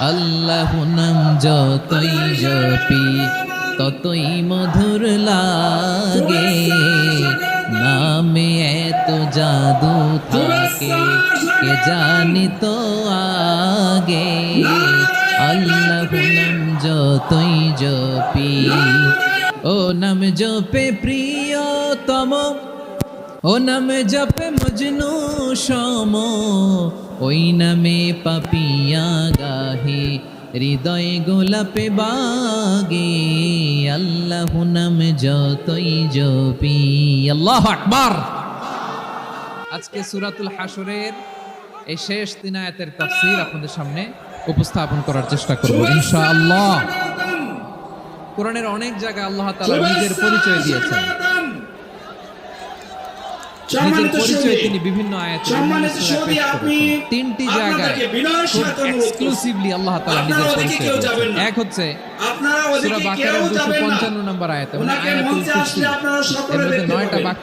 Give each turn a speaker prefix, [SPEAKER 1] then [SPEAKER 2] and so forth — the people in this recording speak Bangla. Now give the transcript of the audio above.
[SPEAKER 1] আল্লাহ নাম যতই জপি ততই মধুর লাগে, নামে এত জাদু থাকে কে জানি তো আগে। আল্লাহ নাম যতই জপি, ও নাম জপে প্রিয়তম, ও নামে জপে মজনু সম, ওই নামে পাপিয়া গাহে হৃদয় গোলাপে বাগে। আল্লাহ নাম যতই জপি। আল্লাহু আকবার। আজকে সূরাতুল হাশরের এই শেষ 3 আয়াতের তাফসীর আপনাদের সামনে উপস্থাপন করার চেষ্টা করব ইনশাআল্লাহ। কোরআনের অনেক জায়গায় আল্লাহ তাআলা নিজের পরিচয় দিয়েছেন। নিজের পরিচয় তিনি বিভিন্ন আয়াতে তিনটি জায়গায় এক্সক্লুসিভলি আল্লাহ তাআলা নিজের পরিচয় দিয়েছেন। এক হচ্ছে সূরা বাকারার 255 নম্বর আয়াত, মানে আয়াতুল কুরসি, এর মধ্যে 9টা বাক্য